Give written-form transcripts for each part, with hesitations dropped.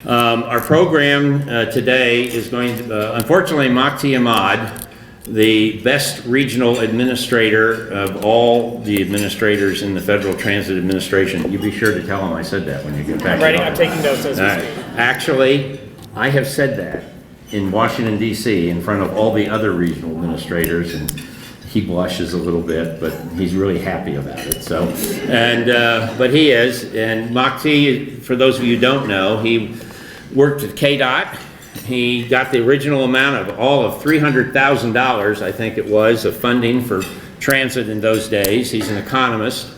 Our program today is going to, unfortunately, Makti Ahmad, the best regional administrator of all the administrators in the Federal Transit Administration. You be sure to tell him I said that when you get back. I'm taking notes as we speak. Actually, I have said that in Washington, D.C. in front of all the other regional administrators, and he blushes a little bit, but he's really happy about it. So, but he is, and Makti, for those of you who don't know, he worked at KDOT. He got the original amount of all of $300,000, I think it was, of funding for transit in those days. He's an economist,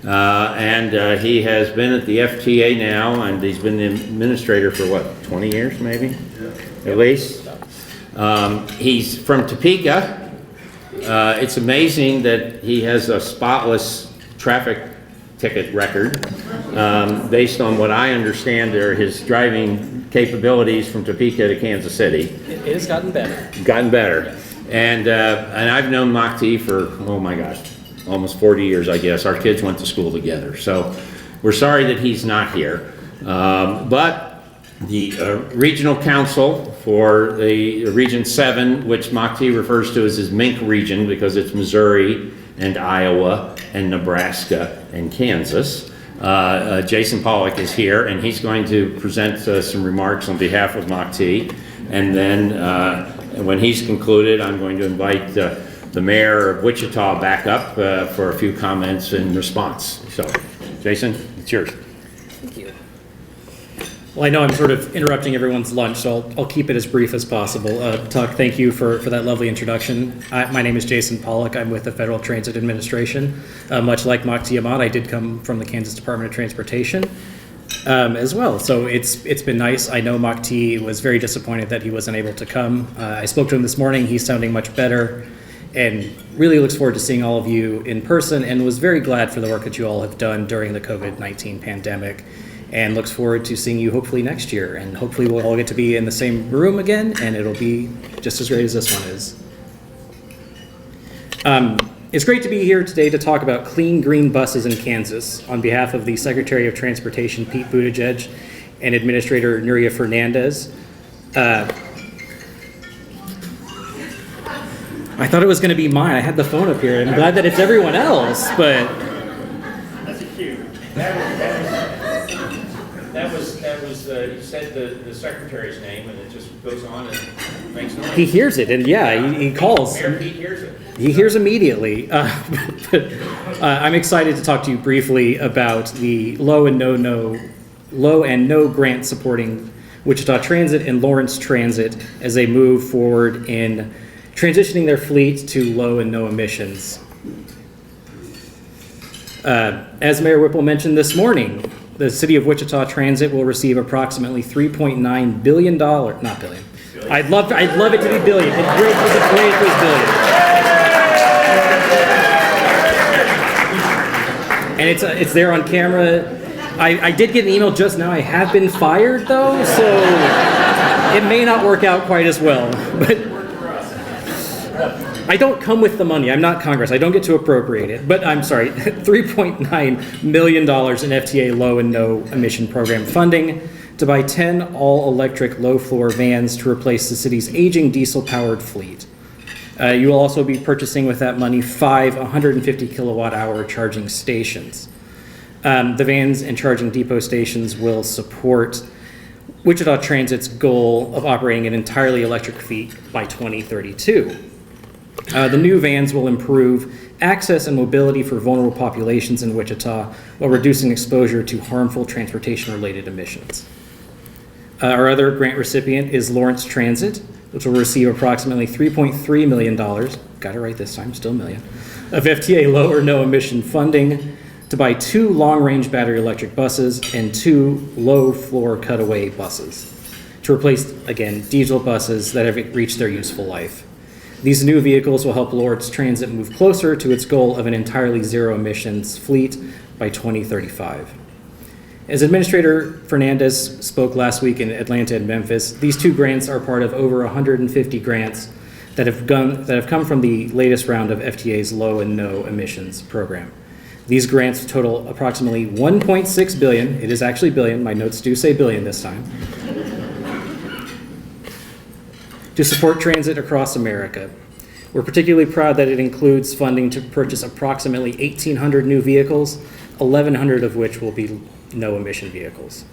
and he has been at the FTA now, and he's been the administrator for what, 20 years maybe? Yeah. At least. He's from Topeka. It's amazing that he has a spotless traffic ticket record. Based on what I understand are his driving capabilities from Topeka to Kansas City. It has gotten better. Gotten better. And I've known Makti for, oh my gosh, almost 40 years, I guess. Our kids went to school together. So we're sorry that he's not here. But the regional council for the Region 7, which Makti refers to as his MINK region because it's Missouri and Iowa and Nebraska and Kansas. Jason Pollock is here, and he's going to present some remarks on behalf of Makti. And then when he's concluded, I'm going to invite the mayor of Wichita back up for a few comments in response. So, Jason, it's yours. Thank you. Well, I know I'm sort of interrupting everyone's lunch, so I'll keep it as brief as possible. Tuck, thank you for that lovely introduction. My name is Jason Pollock. I'm with the Federal Transit Administration. Much like Makti Ahmad, I did come from the Kansas Department of Transportation as well. So it's been nice. I know Makti was very disappointed that he wasn't able to come. I spoke to him this morning. He's sounding much better and really looks forward to seeing all of you in person, and was very glad for the work that you all have done during the COVID-19 pandemic. And looks forward to seeing you hopefully next year. And hopefully we'll all get to be in the same room again, and it'll be just as great as this one is. It's great to be here today to talk about clean green buses in Kansas on behalf of the Secretary of Transportation, Pete Buttigieg, and Administrator Nuria Fernandez. I thought it was going to be mine. I had the phone up here, and I'm glad that it's everyone else, but... That's a cue. That was you said the secretary's name, and it just goes on and makes noise. He hears it, and yeah, he calls. Mayor Pete hears it. He hears immediately. But I'm excited to talk to you briefly about the low and no grant supporting Wichita Transit and Lawrence Transit as they move forward in transitioning their fleet to low and no emissions. As Mayor Whipple mentioned this morning, the City of Wichita Transit will receive approximately $3.9 billion, not billion. I'd love it to be billion. It's great if it was billion. And it's there on camera. I did get an email just now. I have been fired though, so it may not work out quite as well. But I don't come with the money. I'm not Congress. I don't get to appropriate it. But I'm sorry, $3.9 million in FTA low and no emission program funding to buy 10 all-electric low-floor vans to replace the city's aging diesel-powered fleet. You will also be purchasing with that money 5 150 kilowatt-hour charging stations. The vans and charging depot stations will support Wichita Transit's goal of operating an entirely electric fleet by 2032. The new vans will improve access and mobility for vulnerable populations in Wichita while reducing exposure to harmful transportation-related emissions. Our other grant recipient is Lawrence Transit, which will receive approximately $3.3 million, got it right this time, still million, of FTA low or no emission funding to buy 2 long-range battery electric buses and 2 low-floor cutaway buses to replace, again, diesel buses that have reached their useful life. These new vehicles will help Lawrence Transit move closer to its goal of an entirely zero emissions fleet by 2035. As Administrator Fernandez spoke last week in Atlanta and Memphis, these 2 grants are part of over 150 grants that have come from the latest round of FTA's low and no emissions program. These grants total approximately $1.6 billion. It is actually billion. My notes do say billion this time. To support transit across America. We're particularly proud that it includes funding to purchase approximately 1,800 new vehicles, 1,100 of which will be no-emission vehicles.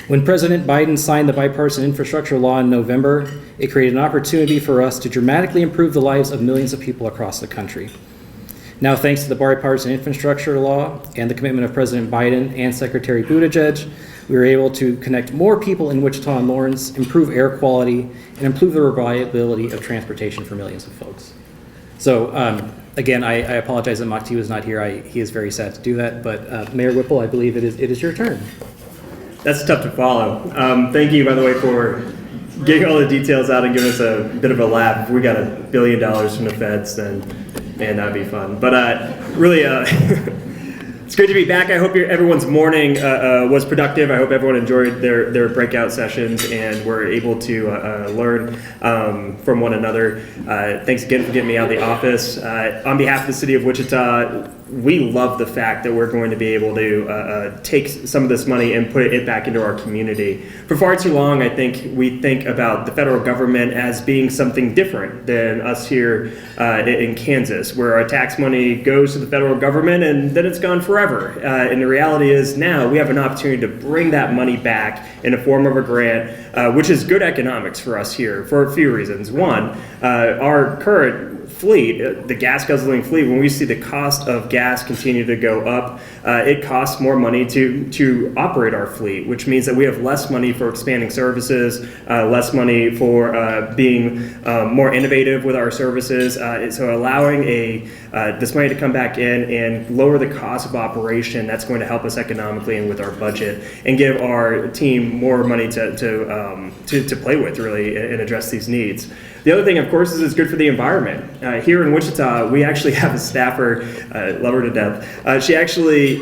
When President Biden signed the bipartisan infrastructure law in November, it created an opportunity for us to dramatically improve the lives of millions of people across the country. Now, thanks to the bipartisan infrastructure law and the commitment of President Biden and Secretary Buttigieg, we were able to connect more people in Wichita and Lawrence, improve air quality, and improve the reliability of transportation for millions of folks. So, again, I apologize that Makti was not here. He is very sad to do that, but Mayor Whipple, I believe it is your turn. That's tough to follow. Thank you, by the way, for getting all the details out and giving us a bit of a laugh. If we got $1 billion from the feds, then man, that'd be fun. But really, it's great to be back. I hope everyone's morning was productive. I hope everyone enjoyed their breakout sessions and were able to learn from one another. Thanks again for getting me out of the office. On behalf of the city of Wichita, we love the fact that we're going to be able to take some of this money and put it back into our community. For far too long, I think we think about the federal government as being something different than us here in Kansas, where our tax money goes to the federal government and then it's gone forever. And the reality is now we have an opportunity to bring that money back in the form of a grant, which is good economics for us here for a few reasons. One, our current fleet, the gas guzzling fleet, when we see the cost of gas continue to go up, it costs more money to operate our fleet, which means that we have less money for expanding services, less money for being more innovative with our services. So allowing this money to come back in and lower the cost of operation, that's going to help us economically and with our budget, and give our team more money to play with, really, and address these needs. The other thing, of course, is it's good for the environment. Here in Wichita, we actually have a staffer, love her to death. She actually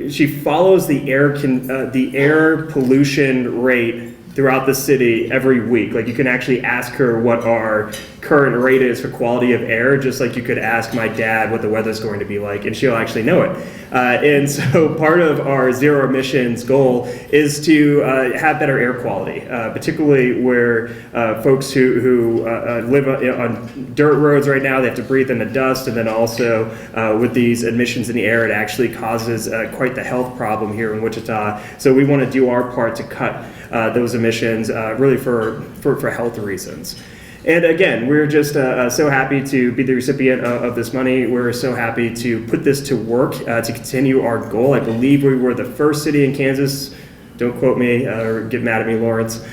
she follows the air pollution rate throughout the city every week. Like, you can actually ask her what our current rate is for quality of air, just like you could ask my dad what the weather's going to be like, and she'll actually know it. And so part of our zero emissions goal is to have better air quality, particularly where folks who live on dirt roads right now, they have to breathe in the dust, and then also with these emissions in the air, it actually causes quite the health problem here in Wichita. So we want to do our part to cut those emissions really for health reasons. And again, we're just so happy to be the recipient of this money. We're so happy to put this to work to continue our goal. I believe we were the first city in Kansas, don't quote me or get mad at me, Lawrence,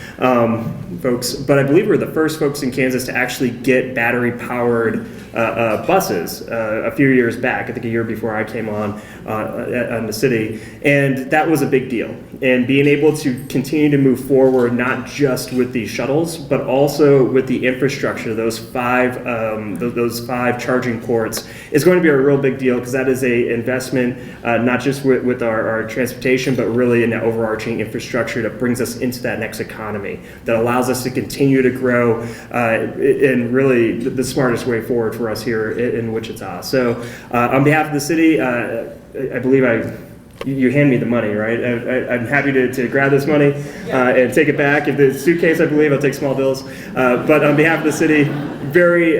folks, but I believe we were the first folks in Kansas to actually get battery-powered buses a few years back, I think a year before I came on the city, and that was a big deal. And being able to continue to move forward, not just with these shuttles, but also with the infrastructure, those five charging ports, is going to be a real big deal, because that is a investment not just with our transportation, but really in the overarching infrastructure that brings us into that next economy, that allows us to continue to grow in really the smartest way forward for us here in Wichita. So on behalf of the city, I believe you hand me the money, right? I'm happy to grab this money and take it back. If the suitcase, I believe, I'll take small bills. But on behalf of the city, very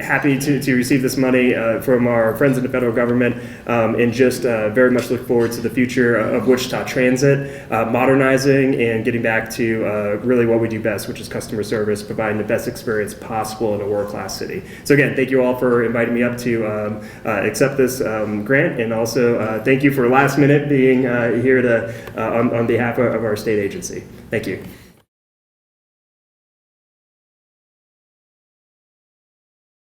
happy to receive this money from our friends in the federal government, and just very much look forward to the future of Wichita Transit, modernizing and getting back to really what we do best, which is customer service, providing the best experience possible in a world-class city. So again, thank you all for inviting me up to accept this grant, and also thank you for last minute being here on behalf of our state agency. Thank you.